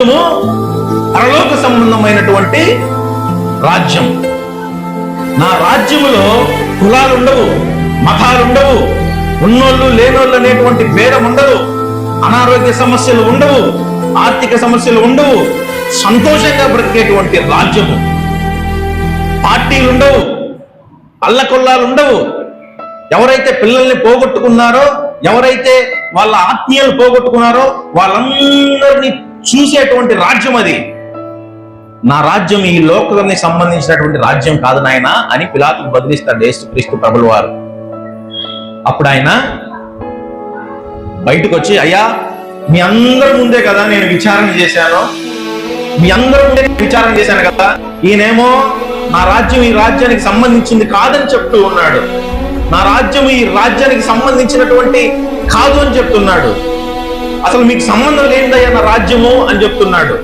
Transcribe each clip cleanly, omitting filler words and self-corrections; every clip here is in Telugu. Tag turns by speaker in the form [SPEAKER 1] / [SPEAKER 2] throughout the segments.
[SPEAKER 1] పరలోక సంబంధమైనటువంటి రాజ్యం. నా రాజ్యములో కులాలు ఉండవు, మతాలు ఉండవు, ఉన్నోళ్ళు లేనోళ్ళు అనేటువంటి భేదం ఉండదు, అనారోగ్య సమస్యలు ఉండవు, ఆర్థిక సమస్యలు ఉండవు, సంతోషంగా బ్రతికేటువంటి రాజ్యము. పార్టీలు ఉండవు, అల్లకొల్లాలు ఉండవు. ఎవరైతే పిల్లల్ని పోగొట్టుకున్నారో, ఎవరైతే వాళ్ళ ఆత్మీయులు పోగొట్టుకున్నారో వాళ్ళందరినీ చూసేటువంటి రాజ్యం అది. నా రాజ్యం ఈ లోకానికి సంబంధించినటువంటి రాజ్యం కాదు నాయన అని పిలాతుకు బదిలిస్తాడు యేసుక్రీస్తు ప్రభుల వారు. అప్పుడు ఆయన బయటకు వచ్చి, అయ్యా మీ అందరి ముందే కదా నేను విచారణ చేశాను, మీ అందరి ముందే విచారణ చేశాను కదా, ఈయనేమో నా రాజ్యం ఈ రాజ్యానికి సంబంధించింది కాదని చెప్తూ ఉన్నాడు, నా రాజ్యం ఈ రాజ్యానికి సంబంధించినటువంటి కాదు అని చెప్తున్నాడు, అసలు మీకు సంబంధం లేనిదయ్యా నా రాజ్యము అని చెప్తున్నాడు.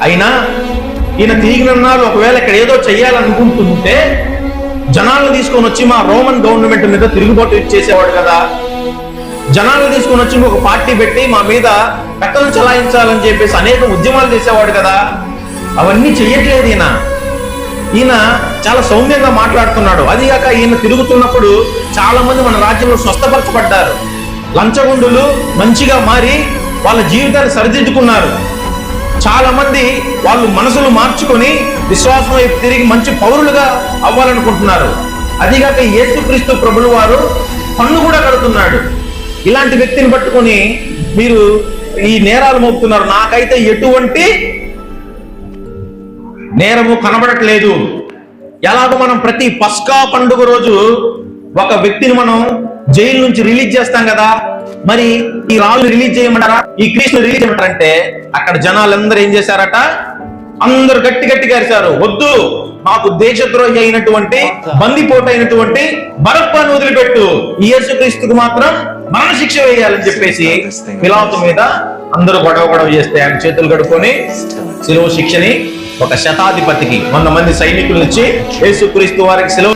[SPEAKER 1] అయినా ఈయన తిరిగినన్నారు ఒకవేళ ఇక్కడ ఏదో చెయ్యాలనుకుంటుంటే జనాలను తీసుకొని వచ్చి మా రోమన్ గవర్నమెంట్ మీద తిరుగుబాటు చేసేవాడు కదా, జనాలను తీసుకొని వచ్చి ఒక పార్టీ పెట్టి మా మీద కట్టలు చలాయించాలని చెప్పేసి అనేక ఉద్యమాలు చేసేవాడు కదా. అవన్నీ చెయ్యట్లేదు ఈయన. ఈయన చాలా సౌమ్యంగా మాట్లాడుతున్నాడు. అదిగాక ఈయన తిరుగుతున్నప్పుడు చాలా మంది మన రాజ్యంలో స్వస్థపరచబడ్డారు. లంచగొండులు మంచిగా మారి వాళ్ళ జీవితాన్ని సరిదిద్దుకున్నారు. చాలా మంది వాళ్ళు మనసులు మార్చుకొని విశ్వాసం వైపు తిరిగి మంచి పౌరులుగా అవ్వాలనుకుంటున్నారు. అదిగాక యేసుక్రీస్తు ప్రభుల వారు పన్ను కూడా కడుతున్నాడు. ఇలాంటి వ్యక్తిని పట్టుకొని మీరు ఈ నేరాలు మోపుతున్నారు. నాకైతే ఎటువంటి నేరము కనబడట్లేదు. ఎలాగో మనం ప్రతి పస్కా పండుగ రోజు ఒక వ్యక్తిని మనం జైలు నుంచి రిలీజ్ చేస్తాం కదా, మరి ఈ రాళ్ళు రిలీజ్ చేయమంటారా, ఈ క్రీస్తుని రిలీజ్ చేయమంటారంటే అక్కడ జనాలందరూ ఏం చేశారట, అందరూ గట్టి గట్టిగా అరిచారు, వద్దు మాకు దేశద్రోహి అయినటువంటి బందిపోటు అయినటువంటి బరప్పను వదిలిపెట్టు, ఈ యేసుక్రీస్తుకు మాత్రం మరణశిక్ష వేయాలని చెప్పేసి పిలాతు మీద అందరూ గొడవ చేస్తే ఆయన చేతులు కడుక్కొని శిలువ శిక్షని ఒక శతాధిపతికి 100 మంది సైనికులు ఇచ్చి యేసుక్రీస్తు వారికి శిలువ